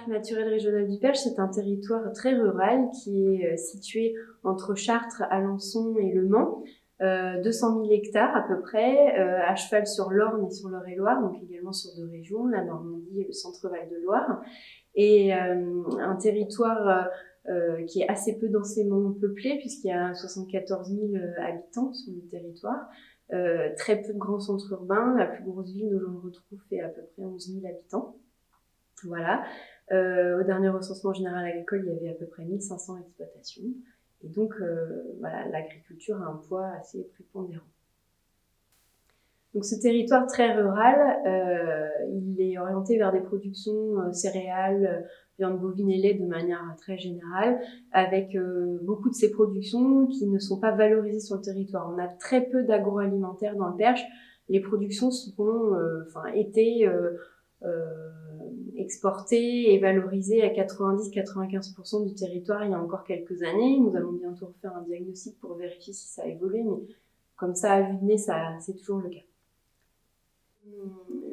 parc naturel régional du Perche, c'est un territoire très rural qui est situé entre Chartres, Alençon et Le Mans. 200 000 hectares à peu près, à cheval sur l'Orne et sur l'Eure-et-Loire, donc également sur deux régions, la Normandie et le Centre-Val de Loire. Et un territoire qui est assez peu densément peuplé, puisqu'il y a 74 000 habitants sur le territoire. Très peu de grands centres urbains. La plus grosse ville où l'on le retrouve fait à peu près 11 000 habitants. Voilà. Au dernier recensement général agricole, il y avait à peu près 1500 exploitations. Et donc, voilà, l'agriculture a un poids assez prépondérant. Donc, ce territoire très rural, il est orienté vers des productions céréales, viande bovine et lait de manière très générale, avec beaucoup de ces productions qui ne sont pas valorisées sur le territoire. On a très peu d'agroalimentaire dans le Perche. Les productions sont, étaient exportées et valorisées à 90-95% du territoire il y a encore quelques années. Nous allons bientôt refaire un diagnostic pour vérifier si ça a évolué, mais comme ça, à vue de nez, c'est toujours le cas.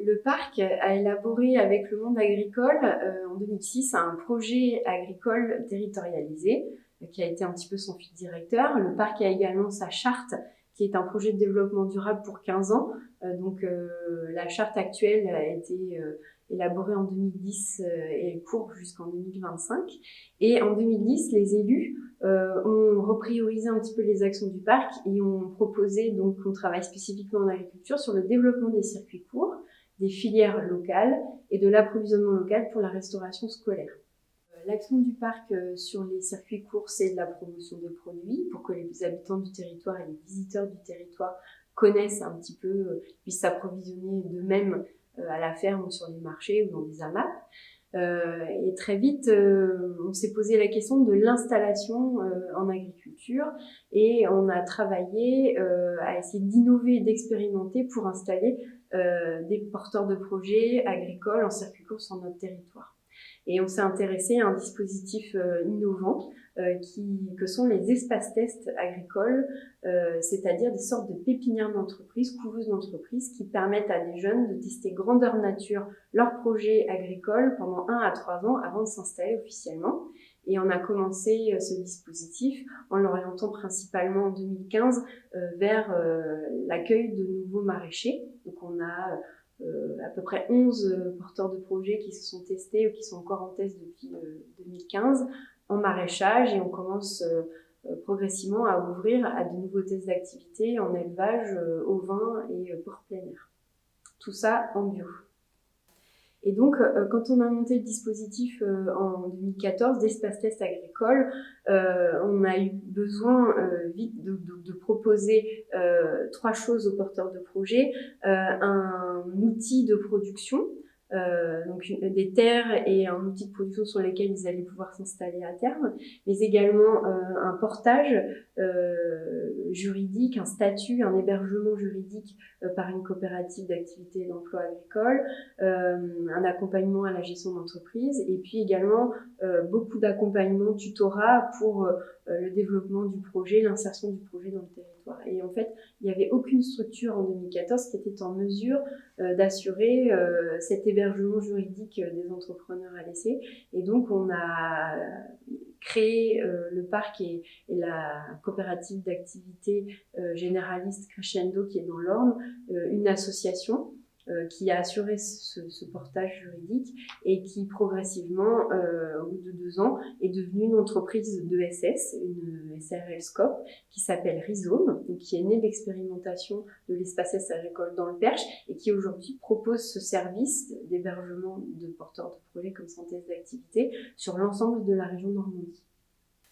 Le parc a élaboré avec le monde agricole en 2006 un projet agricole territorialisé qui a été un petit peu son fil directeur. Le parc a également sa charte qui est un projet de développement durable pour 15 ans. La charte actuelle a été élaborée en 2010 et elle court jusqu'en 2025. Et en 2010, les élus ont repriorisé un petit peu les actions du parc et ont proposé, donc qu'on travaille spécifiquement en agriculture, sur le développement des circuits courts, des filières locales et de l'approvisionnement local pour la restauration scolaire. L'action du parc sur les circuits courts, c'est de la promotion des produits pour que les habitants du territoire et les visiteurs du territoire connaissent un petit peu, puissent s'approvisionner d'eux-mêmes à la ferme ou sur les marchés ou dans des AMAP. Et très vite, on s'est posé la question de l'installation en agriculture et on a travaillé à essayer d'innover et d'expérimenter pour installer des porteurs de projets agricoles en circuit court sur notre territoire. Et on s'est intéressé à un dispositif innovant que sont les espaces tests agricoles, c'est-à-dire des sortes de pépinières d'entreprise, couveuses d'entreprise qui permettent à des jeunes de tester grandeur nature leur projet agricole pendant 1 à 3 ans avant de s'installer officiellement. Et on a commencé ce dispositif en l'orientant principalement en 2015 vers l'accueil de nouveaux maraîchers. Donc on a à peu près 11 porteurs de projets qui se sont testés ou qui sont encore en test depuis 2015 en maraîchage et on commence progressivement à ouvrir à de nouveaux tests d'activité en élevage, ovin et porc plein air. Tout ça en bio. Et donc, quand on a monté le dispositif en 2014 d'espace test agricole, on a eu besoin vite de proposer 3 choses aux porteurs de projets. Un outil de production, donc des terres et un outil de production sur lesquels ils allaient pouvoir s'installer à terme, mais également un portage juridique, un statut, un hébergement juridique par une coopérative d'activité et d'emploi agricole, un accompagnement à la gestion d'entreprise et puis également beaucoup d'accompagnement tutorat pour le développement du projet, l'insertion du projet dans le territoire. Et en fait, il n'y avait aucune structure en 2014 qui était en mesure d'assurer cet hébergement juridique des entrepreneurs à l'essai. Et donc, on a créé le parc et la coopérative d'activité généraliste Crescendo qui est dans l'Orne, une association qui a assuré ce portage juridique et qui progressivement, au bout de 2 ans, est devenue une entreprise d'ESS, une SRL Scope, qui s'appelle Rhizome, donc qui est née d'expérimentation de l'espace S agricole dans le Perche et qui aujourd'hui propose ce service d'hébergement de porteurs de projets comme synthèse d'activité sur l'ensemble de la région Normandie.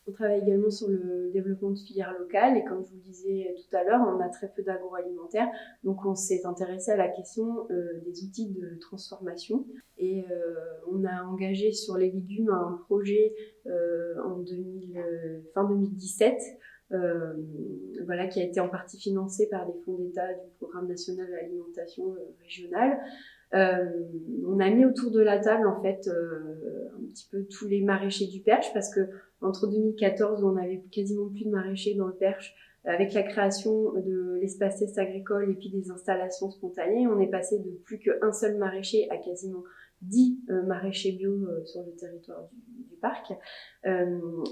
On travaille également sur le développement de filières locales et comme je vous le disais tout à l'heure, on a très peu d'agroalimentaire, donc on s'est intéressé à la question des outils de transformation et on a engagé sur les légumes un projet fin 2017 qui a été en partie financé par des fonds d'État du Programme national de l'alimentation régionale. On a mis autour de la table en fait un petit peu tous les maraîchers du Perche parce que entre 2014 où on avait quasiment plus de maraîchers dans le Perche, avec la création de l'espace test agricole et puis des installations spontanées, on est passé de plus qu'un seul maraîcher à quasiment 10 maraîchers bio sur le territoire du parc.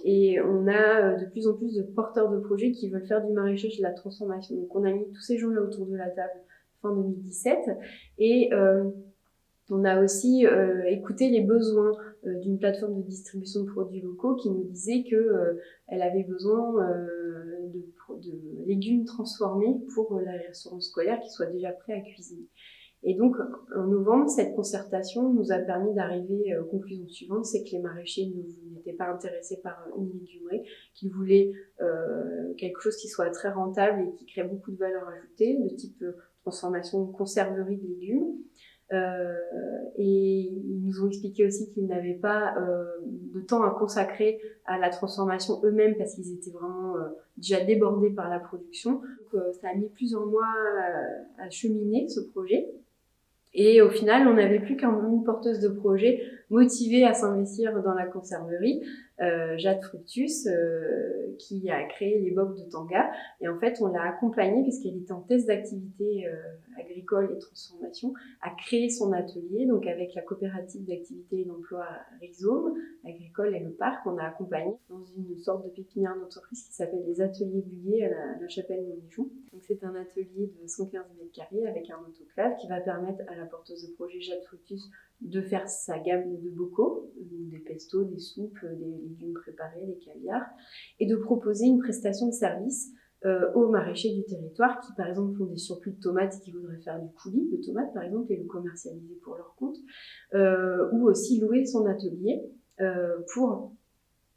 Et on a de plus en plus de porteurs de projets qui veulent faire du maraîchage, de la transformation. Donc on a mis tous ces gens-là autour de la table fin 2017 et on a aussi écouté les besoins d'une plateforme de distribution de produits locaux qui nous disait qu'elle avait besoin de légumes transformés pour la restauration scolaire qui soit déjà prêt à cuisiner. Et donc, en novembre, cette concertation nous a permis d'arriver aux conclusions suivantes, c'est que les maraîchers n'étaient pas intéressés par une légumerie, qu'ils voulaient quelque chose qui soit très rentable et qui crée beaucoup de valeur ajoutée, de type transformation de conserverie de légumes. Et ils nous ont expliqué aussi qu'ils n'avaient pas de temps à consacrer à la transformation eux-mêmes parce qu'ils étaient vraiment déjà débordés par la production. Donc, ça a mis plusieurs mois à cheminer ce projet. Et au final, on n'avait plus qu'une porteuse de projet motivée à s'investir dans la conserverie, Jade Fructus, qui a créé les box de Tanga. Et en fait, on l'a accompagnée, parce qu'elle était en test d'activité agricole et transformation, à créer son atelier. Donc avec la coopérative d'activité et d'emploi Rhizome agricole et le parc, on a accompagné dans une sorte de pépinière d'entreprise qui s'appelle les Ateliers Buguet à la Chapelle-Montméchon. Donc c'est un atelier de 115 mètres carrés avec un autoclave qui va permettre à la porteuse de projet Jade Fructus de faire sa gamme de bocaux, des pestos, des soupes, des légumes préparés, des caviars, et de proposer une prestation de service aux maraîchers du territoire qui, par exemple, font des surplus de tomates et qui voudraient faire du coulis de tomates, par exemple, et le commercialiser pour leur compte, ou aussi louer son atelier pour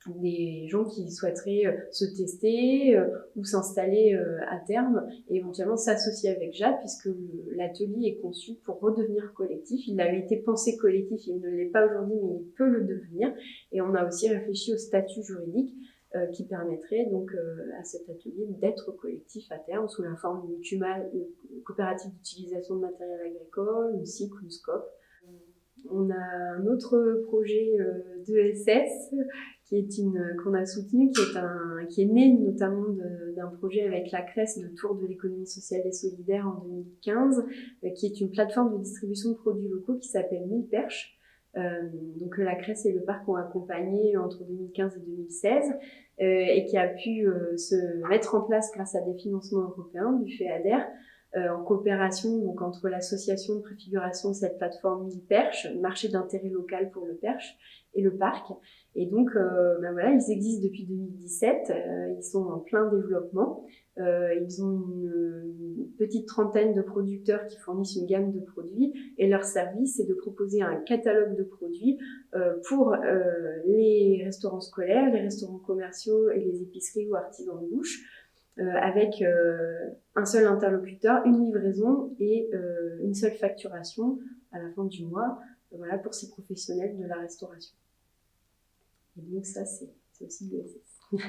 des gens qui souhaiteraient se tester ou s'installer à terme et éventuellement s'associer avec Jade puisque l'atelier est conçu pour redevenir collectif. Il avait été pensé collectif, il ne l'est pas aujourd'hui mais il peut le devenir et on a aussi réfléchi au statut juridique qui permettrait donc à cet atelier d'être collectif à terme sous la forme d'une coopérative d'utilisation de matériel agricole, une SIC ou une SCOP. On a un autre projet d'ESS qu'on a soutenu, qui est né notamment d'un projet avec la CRES, le Tour de l'économie sociale et solidaire en 2015, qui est une plateforme de distribution de produits locaux qui s'appelle Mille Perches. Donc la CRES et le parc ont accompagné entre 2015 et 2016 et qui a pu se mettre en place grâce à des financements européens du FEADER. En coopération donc entre l'association de préfiguration de cette plateforme Mille Perches, marché d'intérêt local pour le perche, et le parc. Et donc, voilà, ils existent depuis 2017, ils sont en plein développement. Ils ont une petite trentaine de producteurs qui fournissent une gamme de produits et leur service, c'est de proposer un catalogue de produits pour les restaurants scolaires, les restaurants commerciaux et les épiceries ou artisans de bouche. Avec un seul interlocuteur, une livraison et une seule facturation à la fin du mois, voilà, pour ces professionnels de la restauration. Et donc ça, c'est aussi de l'ESS.